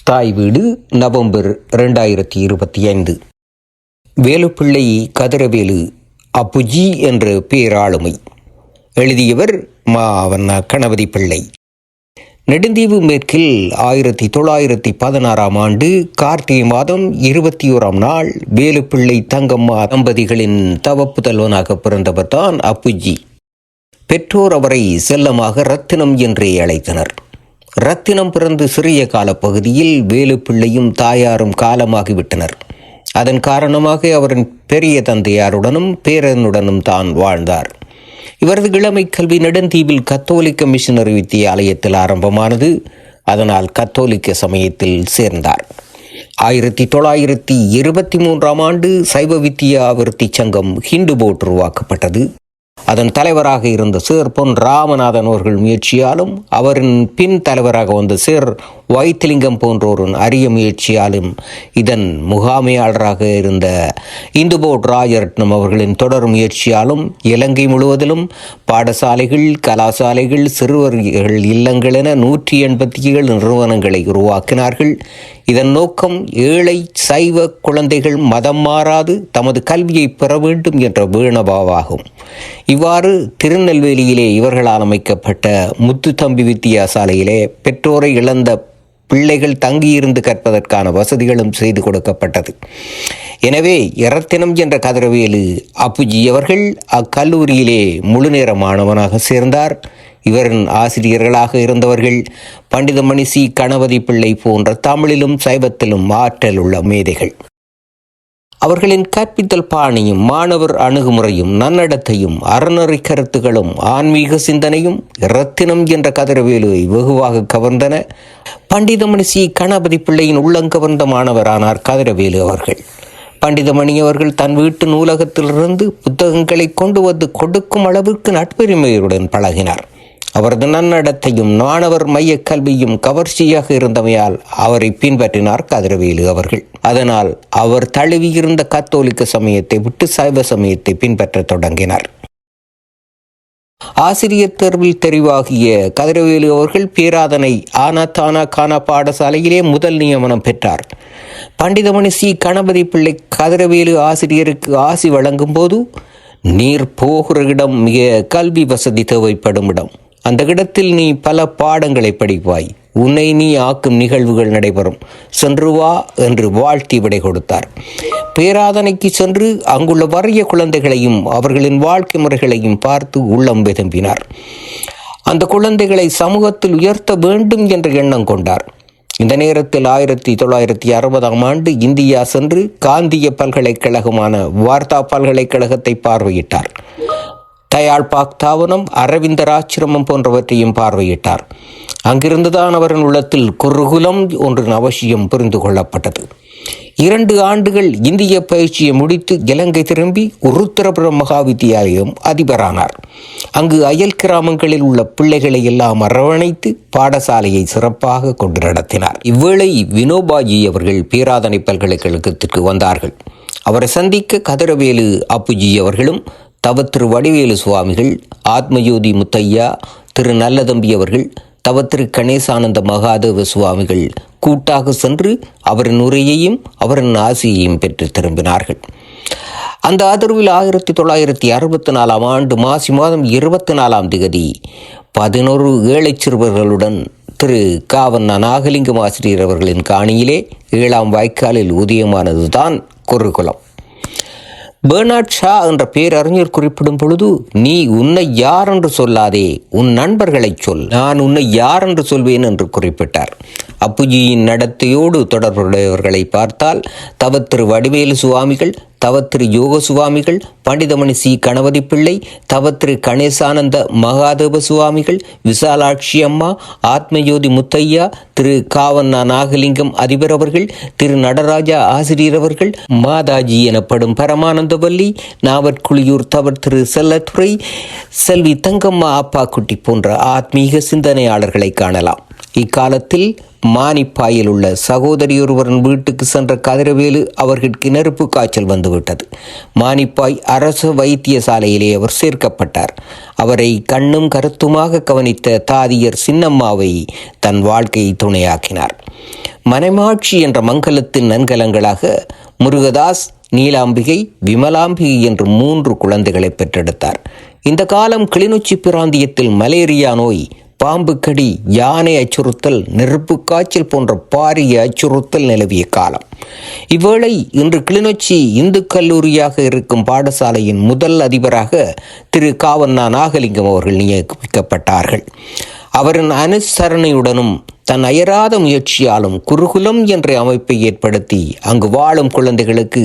தாய் வீடு நவம்பர் 2025. வேலுப்பிள்ளை கதிரவேலு அப்புஜி என்ற பேராளுமை. எழுதியவர் மா. கணபதி பிள்ளை. நெடுந்தீவு மேற்கில் 1916 ஆண்டு கார்த்திகை மாதம் 21 நாள் வேலுப்பிள்ளை தங்கம்மா தம்பதிகளின் தவப்புதல்வனாக பிறந்தவர் தான் அப்புஜி. பெற்றோர் அவரை செல்லமாக ரத்தினம் என்றே அழைத்தனர். ரத்தினம் பிறந்து சிறிய கால பகுதியில் வேலுப்பிள்ளையும் தாயாரும் காலமாகிவிட்டனர். அதன் காரணமாக அவரின் பெரிய தந்தையாருடனும் பேரனுடனும் தான் வாழ்ந்தார். இவரது இளமை கல்வி நெடுந்தீவில் கத்தோலிக்க மிஷனரி வித்தியாலயத்தில் ஆரம்பமானது. அதனால் கத்தோலிக்க சமயத்தில் சேர்ந்தார். 1923 ஆண்டு சைவ வித்தியா விருத்தி சங்கம் ஹிந்து போர்ட் உருவாக்கப்பட்டது. அதன் தலைவராக இருந்த சேர் பொன் ராமநாதன் அவர்கள் முயற்சியாலும் அவரின் பின் தலைவராக வந்த சேர் வைத்திலிங்கம் போன்றோரின் அரிய முயற்சியாலும் இதன் முகாமையாளராக இருந்த இந்து போர்ட் ராஜரட்னம் அவர்களின் தொடர் முயற்சியாலும் இலங்கை முழுவதிலும் பாடசாலைகள், கலாசாலைகள், சிறுவர்கள் இல்லங்கள் என 187 நிறுவனங்களை உருவாக்கினார்கள். இதன் நோக்கம் ஏழை சைவ குழந்தைகள் மதம் மாறாது தமது கல்வியை பெற வேண்டும் என்ற வேணபாவாகும். இவ்வாறு திருநெல்வேலியிலே இவர்களால் அமைக்கப்பட்ட முத்துத்தம்பி வித்தியாசாலையிலே பெற்றோரை இழந்த பிள்ளைகள் தங்கியிருந்து கற்பதற்கான வசதிகளும் செய்து கொடுக்கப்பட்டது. எனவே இரத்தினம் என்ற கதிரவேலு அப்புஜி அவர்கள் அக்கல்லூரியிலே முழுநேர மாணவனாக சேர்ந்தார். இவரின் ஆசிரியர்களாக இருந்தவர்கள் பண்டிதமணி சி. கணபதி பிள்ளை போன்ற தமிழிலும் சைவத்திலும் ஆற்றல் உள்ள மேதைகள். அவர்களின் கற்பித்தல் பாணியும் மாணவர் அணுகுமுறையும் நன்னடத்தையும் அறநெறி கருத்துகளும் ஆன்மீக சிந்தனையும் இரத்தினம் என்ற கதிரவேலுவை வெகுவாக கவர்ந்தன. பண்டிதமணி சி. கணபதி பிள்ளையின் உள்ளங்கவர்ந்த மாணவரானார் கதிரவேலு அவர்கள். பண்டிதமணி அவர்கள் தன் வீட்டு நூலகத்திலிருந்து புத்தகங்களை கொண்டு வந்து கொடுக்கும் அளவிற்கு நட்பெருமையுடன் பழகினார். அவரது நன்னடத்தையும் மாணவர் மைய கல்வியும் கவர்ச்சியாக இருந்தமையால் அவரை பின்பற்றினார் கதிரவேலு அவர்கள். அதனால் அவர் தழுவியிருந்த கத்தோலிக்க சமயத்தை விட்டு சைவ சமயத்தை பின்பற்றத் தொடங்கினார். ஆசிரியர் தேர்வில் தெரிவாகிய கதிரவேலு அவர்கள் பேராதனை ஆனாத்தானா கானா பாடசாலையிலே முதல் நியமனம் பெற்றார். பண்டிதமணி சி. கணபதி பிள்ளை கதிரவேலு ஆசிரியருக்கு ஆசி வழங்கும் போது, நீர் போகிற இடம் மிக கல்வி வசதி தேவைப்படும் இடம். அந்த இடத்தில் நீ பல பாடங்களை படிப்பாய். உன்னை நீ ஆக்கும் நிகழ்வுகள் நடைபெறும். சென்று வா என்று வாழ்த்தி விடை கொடுத்தார். பேராதனைக்கு சென்று அங்குள்ள வறிய குழந்தைகளையும் அவர்களின் வாழ்க்கை முறைகளையும் பார்த்து உள்ளம் விரும்பினார். அந்த குழந்தைகளை சமூகத்தில் உயர்த்த வேண்டும் என்ற எண்ணம் கொண்டார். இந்த நேரத்தில் 1960 ஆண்டு இந்தியா சென்று காந்திய பல்கலைக்கழகமான வார்த்தா பல்கலைக்கழகத்தை பார்வையிட்டார். தயாள்பாக் தாவனம், அரவிந்தர் ஆசிரமம் போன்றவற்றையும் பார்வையிட்டார். அங்கிருந்துதான் அவரின் உள்ளத்தில் குருகுலம் ஒன்றின் அவசியம் புரிந்து கொள்ளப்பட்டது. 2 ஆண்டுகள் இந்திய பயிற்சியை முடித்து இலங்கை திரும்பி உருத்திரபுரம் மகா வித்தியாலயம் அதிபரானார். அங்கு அயல் கிராமங்களில் உள்ள பிள்ளைகளை எல்லாம் அரவணைத்து பாடசாலையை சிறப்பாக கொண்டு நடத்தினார். இவ்வேளை வினோபாஜி அவர்கள் பேராதனை பல்கலைக்கழகத்திற்கு வந்தார்கள். அவரை சந்திக்க கதிரவேலு அப்புஜி அவர்களும் தவத்திரு வடிவேலு சுவாமிகள், ஆத்மஜோதி முத்தையா, திரு நல்லதம்பி அவர்கள், தவத்திரு கணேசானந்த மகாதேவ சுவாமிகள் கூட்டாக சென்று அவரின் உரையையும் அவரின் ஆசியையும் பெற்று திரும்பினார்கள். அந்த ஆதரவில் 1964 ஆண்டு மாசி மாதம் 24 தேதி 11 ஏழை சிறுவர்களுடன் திரு காவண்ணா நாகலிங்கம் ஆசிரியர் அவர்களின் காணியிலே 7ஆம் வாய்க்காலில் உதயமானதுதான் குருகுலம். பெர்னார்ட் ஷா என்ற பேரறிஞர் குறிப்பிடும் பொழுது, நீ உன்னை யார் என்று சொல்லாதே, உன் நண்பர்களை சொல், நான் உன்னை யார் என்று சொல்வேன் என்று குறிப்பிட்டார். அப்புஜியின் நடத்தையோடு தொடர்புடையவர்களை பார்த்தால் தவத்திரு வடிவேலு சுவாமிகள், தவத்திரு யோக சுவாமிகள், பண்டிதமணி சி. கணபதி பிள்ளை, தவத்திரு கணேசானந்த மகாதேவ சுவாமிகள், விசாலாட்சி அம்மா, ஆத்மஜோதி முத்தையா, திரு காவண்ணா நாகலிங்கம் அதிபர் அவர்கள், திரு நடராஜா ஆசிரியர் அவர்கள், மாதாஜி எனப்படும் பரமானந்தவல்லி, நாவற்குழியூர் தவர் திரு செல்லத்துறை, செல்வி தங்கம்மா அப்பாக்குட்டி போன்ற ஆத்மீக சிந்தனையாளர்களை காணலாம். இக்காலத்தில் மானிப்பாயில் உள்ள சகோதரியொருவரின் வீட்டுக்கு சென்ற கதிரவேலு அவர்களுக்கு நெருப்பு காய்ச்சல் வந்துவிட்டது. மானிப்பாய் அரசு வைத்தியசாலையிலே அவர் சேர்க்கப்பட்டார். அவரை கண்ணும் கருத்துமாக கவனித்த தாதியர் சின்னம்மாவை தன் வாழ்க்கையை துணையாக்கினார். மனைமாட்சி என்ற மங்கலத்தின் நன்கலங்களாக முருகதாஸ், நீலாம்பிகை, விமலாம்பிகை என்று 3 குழந்தைகளை பெற்றெடுத்தார். இந்த காலம் கிளிநொச்சி பிராந்தியத்தில் மலேரியா நோய், பாம்பு கடி, யானை அச்சுறுத்தல், நெருப்பு காய்ச்சல் போன்ற பாரிய அச்சுறுத்தல் நிலவிய காலம். இவ்வேளை இன்று கிளிநொச்சி இந்து கல்லூரியாக இருக்கும் பாடசாலையின் முதல் அதிபராக திரு காவண்ணா நாகலிங்கம் அவர்கள் நியமிக்கப்பட்டார்கள். அவரின் அனுசரணையுடனும் தன் அயராத முயற்சியாலும் குருகுலம் என்ற அமைப்பை ஏற்படுத்தி அங்கு வாழும் குழந்தைகளுக்கு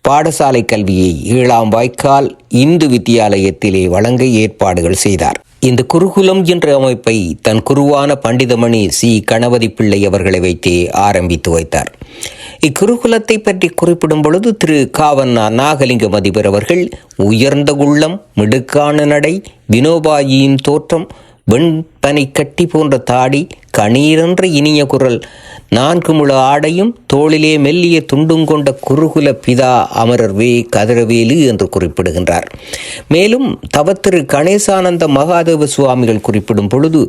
பாடசாலை கல்வியை 7ஆம் வாய்க்கால் இந்து வித்தியாலயத்திலே வழங்க ஏற்பாடுகள் செய்தார். இந்த குருகுலம் என்ற அமைப்பை தன் குருவான பண்டிதமணி சி. கணபதி பிள்ளை அவர்களை வைத்தே ஆரம்பித்து வைத்தார். இக்குருகுலத்தை பற்றி குறிப்பிடும் பொழுது திரு காவண்ணா நாகலிங்கம் அதிபர் அவர்கள் உயர்ந்த உள்ளம், மிடுக்கான நடை, வினோபாயியின் தோற்றம், வெண்பனை கட்டி போன்ற தாடி, கணீரென்ற இனிய குரல், 4 முழ ஆடையும் தோளிலே மெல்லிய துண்டும் கொண்ட குருகுல பிதா அமரர் வே. கதிரவேலு என்று குறிப்பிடுகின்றார். மேலும் தவத்திரு கணேசானந்த மகாதேவ சுவாமிகள் குறிப்பிடும் பொழுது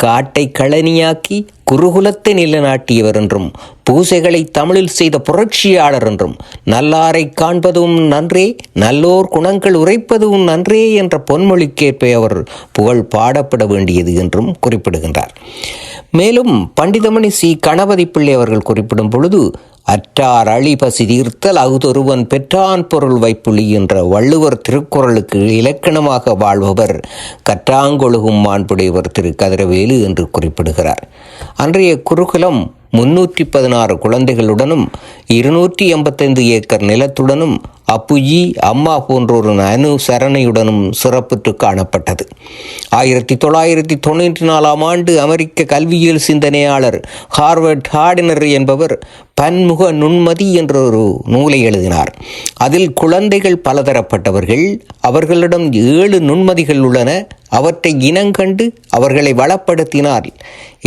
காட்டை களனியாக்கி குருகுலத்தை நிலைநாட்டியவர் என்றும், பூசைகளை தமிழில் செய்த புரட்சியாளர் என்றும், நல்லாரை காண்பதும் நன்றே, நல்லோர் குணங்கள் உரைப்பதும் நன்றே என்ற பொன்மொழிக்கேற்ப அவர் புகழ் பாடப்பட வேண்டியது என்றும் குறிப்பிடுகின்றார். மேலும் பண்டிதமணி சி. கணபதி பிள்ளை அவர்கள் குறிப்பிடும் பொழுது அற்றார் அழிபசி தீர்த்தல் அகுதொருவன் பெற்றான் பொருள் வைப்புலி என்ற வள்ளுவர் திருக்குறளுக்கு இலக்கணமாக வாழ்பவர் கற்றாங்கொழுகும் மாண்புடையவர் திரு கதிரவேலு என்று குறிப்பிடுகிறார். அன்றைய குருகுலம் 316 குழந்தைகளுடனும் 285 ஏக்கர் நிலத்துடனும் அப்புஜி, அம்மா போன்றோரின் அனுசரணையுடனும் சிறப்புற்று காணப்பட்டது. 1994ஆம் ஆண்டு அமெரிக்க கல்வியியல் சிந்தனையாளர் ஹார்வர்ட் ஹார்டினர் என்பவர் பன்முக நுண்மதி என்ற ஒரு நூலை எழுதினார். அதில் குழந்தைகள் பலதரப்பட்டவர்கள், அவர்களிடம் 7 நுண்மதிகள் உள்ளன, அவற்றை இனங்கண்டு அவர்களை வளப்படுத்தினார்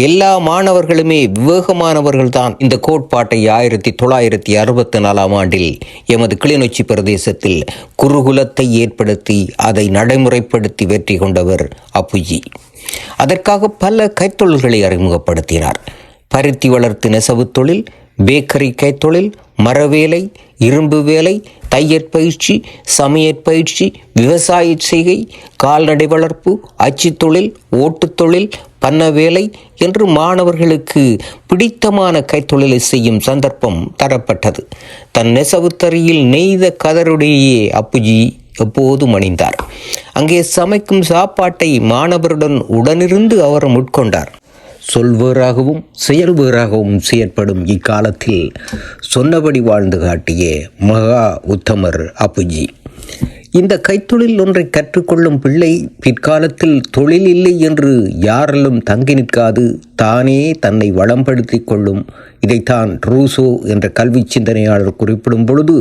எல்லா மாணவர்களுமே விவேகமானவர்கள்தான். இந்த கோட்பாட்டை 1964ஆம் ஆண்டில் எமது கிளிநொச்சி பிரதேசத்தில் குருகுலத்தை ஏற்படுத்தி அதை நடைமுறைப்படுத்தி வெற்றி கொண்டவர் அப்புஜி. அதற்காக பல கைத்தொழில்களை அறிமுகப்படுத்தினார். பருத்தி வளர்த்து நெசவு தொழில், பேக்கரி கைத்தொழில், மரவேலை, இரும்பு வேலை, தையற் பயிற்சி, சமையற் பயிற்சி, விவசாய செய்கை, கால்நடை வளர்ப்பு, அச்சு தொழில், ஓட்டுத் தொழில், பண்ண வேலை என்று மாணவர்களுக்கு பிடித்தமான கைத்தொழிலை செய்யும் சந்தர்ப்பம் தரப்பட்டது. தன் நெசவுத்தறியில் நெய்த கதருடையே அப்புஜி எப்போதும் அணிந்தார். அங்கே சமைக்கும் சாப்பாட்டை மாணவருடன் உடனிருந்து அவர் உட்கொண்டார். சொல்வேறாகவும் செயல்வேறாகவும் செயற்படும் இக்காலத்தில் சொன்னபடி வாழ்ந்து காட்டிய மகா உத்தமர் அப்புஜி. இந்த கைத்தொழில் ஒன்றை கற்றுக்கொள்ளும் பிள்ளை பிற்காலத்தில் தொழில் இல்லை என்று யாரிலும் தங்கி நிற்காது, தானே தன்னை வளம்படுத்தி கொள்ளும். இதைத்தான் ரூசோ என்ற கல்வி சிந்தனையாளர் குறிப்பிடும் பொழுது,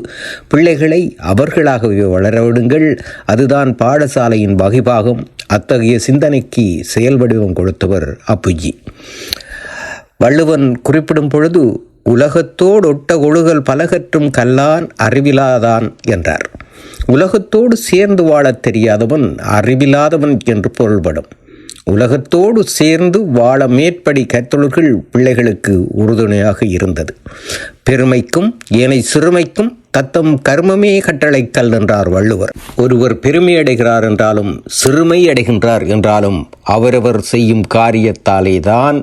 பிள்ளைகளை அவர்களாகவே வளரவிடுங்கள், அதுதான் பாடசாலையின் வகைபாகம். அத்தகைய சிந்தனைக்கு செயல் வடிவம் கொடுத்தவர் அப்புஜி. வள்ளுவன் குறிப்பிடும் பொழுது, உலகத்தோடு ஒட்ட ஒழுகல் பலகற்றும் கல்லான் அறிவிலாதான் என்றார். உலகத்தோடு சேர்ந்து வாழத் தெரியாதவன் அறிவில்லாதவன் என்று பொருள்படும். உலகத்தோடு சேர்ந்து வாழ மேற்படி கைத்தொழில்கள் பிள்ளைகளுக்கு உறுதுணையாக இருந்தது. பெருமைக்கும் ஏனை சிறுமைக்கும் தத்தம் கர்மமே கட்டளைக்கல் என்றார் வள்ளுவர். ஒருவர் பெருமை அடைகிறார் என்றாலும் சிறுமை அடைகின்றார் என்றாலும் அவரவர் செய்யும் காரியத்தாலே தான்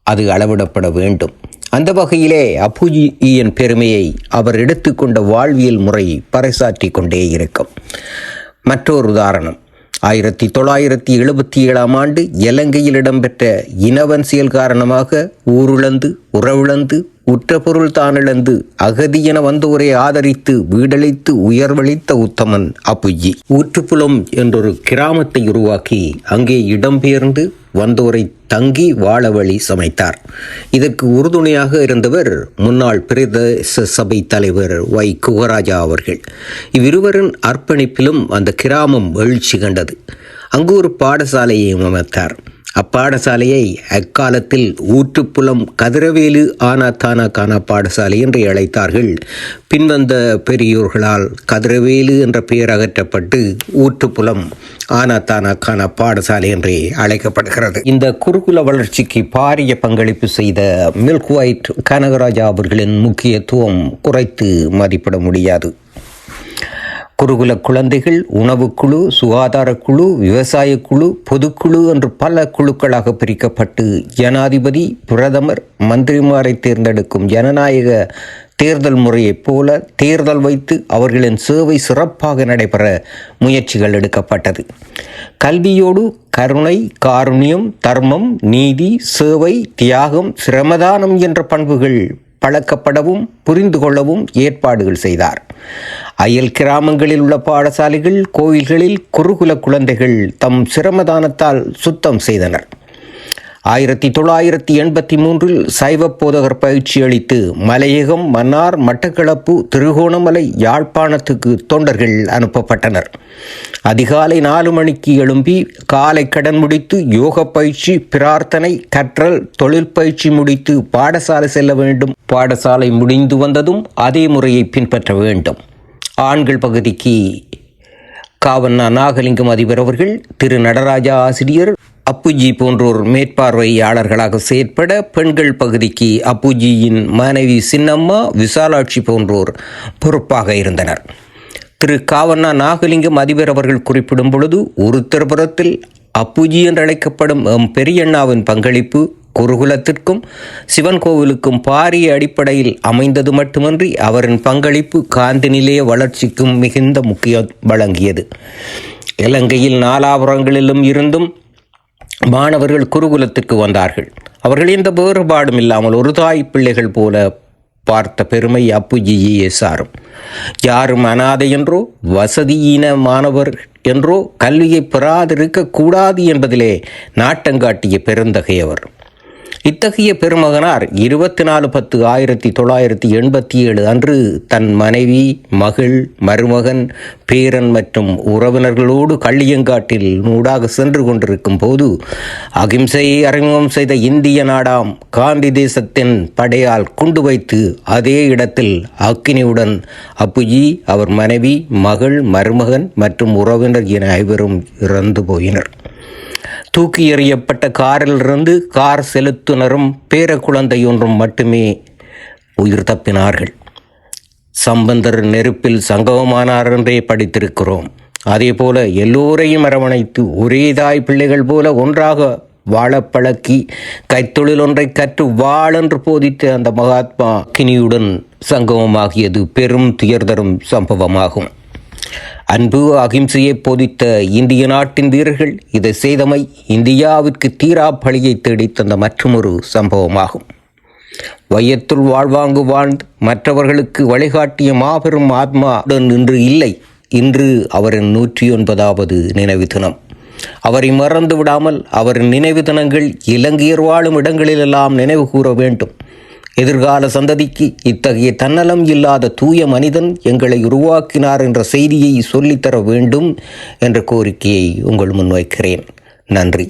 அது அளவிடப்பட வேண்டும். அந்த வகையிலே அப்புஜியின் பெருமையை அவர் எடுத்துக்கொண்ட வாழ்வியல் முறை பறைசாற்றி கொண்டே இருக்கும். மற்றொரு உதாரணம், 1977ஆம் ஆண்டு இலங்கையில் இடம்பெற்ற இனவன்சியல் காரணமாக ஊரிழந்து, உறவிழந்து, உற்ற பொருள் தானிழந்து, அகதியென வந்தோரை ஆதரித்து வீடளித்து உயர்வளித்த உத்தமன் அப்புஜி. ஊற்றுப்புலம் என்றொரு கிராமத்தை உருவாக்கி அங்கே இடம்பெயர்ந்து வந்தோரை தங்கி வாழ வழி சமைத்தார். இதற்கு உறுதுணையாக இருந்தவர் முன்னாள் பிரதேச சபை தலைவர் வை. குகராஜா அவர்கள். இவ்விருவரின் அர்ப்பணிப்பிலும் அந்த கிராமம் எழுச்சி கண்டது. அங்கு ஒரு பாடசாலையை அமைத்தார். அப்பாடசாலையை அக்காலத்தில் ஊற்றுப்புலம் கதிரவேலு ஆனாத்தானா கானா பாடசாலை என்று அழைத்தார்கள். பின்வந்த பெரியோர்களால் கதிரவேலு என்ற பெயர் அகற்றப்பட்டு ஊற்றுப்புலம் ஆனாத்தானா கானா பாடசாலை என்றே அழைக்கப்படுகிறது. இந்த குருகுல வளர்ச்சிக்கு பாரிய பங்களிப்பு செய்த மில்க் ஒயிட் கனகராஜா அவர்களின் முக்கியத்துவம் குறைத்து மதிப்பிட முடியாது. குருகுல குழந்தைகள் உணவுக்குழு, சுகாதாரக்குழு, விவசாய குழு, பொதுக்குழு என்று பல குழுக்களாக பிரிக்கப்பட்டு ஜனாதிபதி, பிரதமர், மந்திரிமாரை தேர்ந்தெடுக்கும் ஜனநாயக தேர்தல் முறையைப் போல தேர்தல் வைத்து அவர்களின் சேவை சிறப்பாக நடைபெற முயற்சிகள் எடுக்கப்பட்டது. கல்வியோடு கருணை, காருண்யம், தர்மம், நீதி, சேவை, தியாகம், சிரமதானம் என்ற பண்புகள் பழக்கப்படவும் புரிந்து கொள்ளவும் ஏற்பாடுகள் செய்தார். அயல் கிராமங்களில் உள்ள பாடசாலைகள், கோயில்களில் குருகுல குழந்தைகள் தம் சிரமதானத்தால் சுத்தம் செய்தனர். 1983 சைவ போதகர் பயிற்சி அளித்து மலையகம், மன்னார், மட்டக்களப்பு, திருகோணமலை, யாழ்ப்பாணத்துக்கு தொண்டர்கள் அனுப்பப்பட்டனர். அதிகாலை 4 மணிக்கு எழும்பி காலை கடன் முடித்து யோக பயிற்சி, பிரார்த்தனை, கற்றல், தொழில் பயிற்சி முடித்து பாடசாலை செல்ல வேண்டும். பாடசாலை முடிந்து வந்ததும் அதே முறையை பின்பற்ற வேண்டும். ஆண்கள் பகுதிக்கு காவண்ணா நாகலிங்கம் அதிபர் அவர்கள், திரு நடராஜா ஆசிரியர், அப்புஜி போன்றோர் மேற்பார்வையாளர்களாக செயற்பட, பெண்கள் பகுதிக்கு அப்புஜியின் மனைவி சின்னம்மா, விசாலாட்சி போன்றோர் பொறுப்பாக இருந்தனர். திரு காவண்ணா நாகலிங்கம் அதிபர் அவர்கள் குறிப்பிடும் பொழுது, ஒருத்தரபுரத்தில் அப்புஜி என்று அழைக்கப்படும் பெரியண்ணாவின் பங்களிப்பு குருகுலத்திற்கும் சிவன் கோவிலுக்கும் பாரிய அடிப்படையில் அமைந்தது மட்டுமன்றி அவரின் பங்களிப்பு காந்தி நிலைய வளர்ச்சிக்கும் மிகுந்த முக்கியம் வழங்கியது. இலங்கையில் நாலாபுரங்களிலும் இருந்தும் மாணவர்கள் குருகுலத்திற்கு வந்தார்கள். அவர்கள் எந்த வேறுபாடும் இல்லாமல் ஒரு தாய் பிள்ளைகள் போல பார்த்த பெருமை அப்புஜியே சாரும். யாரும் அனாதை என்றோ வசதியின மாணவர் என்றோ கல்வியை பெறாதிருக்க கூடாது என்பதிலே நாட்டங்காட்டிய பெருந்தகையவர். இத்தகைய பெருமகனார் 24/10/1987 அன்று தன் மனைவி, மகள், மருமகன், பேரன் மற்றும் உறவினர்களோடு கள்ளியங்காட்டில் ஊடாக சென்று கொண்டிருக்கும் போது அகிம்சையை அறிமுகம் செய்த இந்திய நாடாம் காந்தி தேசத்தின் படையால் குண்டு வைத்து அதே இடத்தில் அக்கினியுடன் அப்புஜி, அவர் மனைவி, மகள், மருமகன் மற்றும் உறவினர் என ஐவரும் இறந்து போயினர். தூக்கி எறியப்பட்ட காரிலிருந்து கார் செலுத்துனரும் பேர குழந்தையொன்றும் மட்டுமே உயிர் தப்பினார்கள். சம்பந்தர் நெருப்பில் சங்கமமானார் என்றே படித்திருக்கிறோம். அதே போல எல்லோரையும் அரவணைத்து ஒரே தாய் பிள்ளைகள் போல ஒன்றாக வாழ பழக்கி கைத்தொழில் ஒன்றை கற்று வாழென்று போதித்த அந்த மகாத்மா அக்கினியுடன் சங்கமமாகியது பெரும் துயர் தரும் சம்பவமாகும். அன்பு, அகிம்சையை போதித்த இந்திய நாட்டின் வீரர்கள் இதை செய்தமை இந்தியாவிற்கு தீரா பழியை தேடித் தந்த மற்றொரு சம்பவமாகும். வையத்துள் வாழ்வாங்கு வாழ்ந்து மற்றவர்களுக்கு வழிகாட்டிய மாபெரும் ஆத்மாவுடன் இன்று இல்லை. இன்று அவரின் 109வது நினைவு தினம். அவரை மறந்து விடாமல் அவரின் நினைவு தினங்கள் இலங்கையர் வாழும் இடங்களிலெல்லாம் நினைவு கூற வேண்டும். எதிர்கால சந்ததிக்கு இத்தகைய தன்னலம் இல்லாத தூய மனிதன் எங்களை உருவாக்கினார் என்ற செய்தியை சொல்லித்தர வேண்டும் என்ற கோரிக்கையை உங்கள் முன்வைக்கிறேன். நன்றி.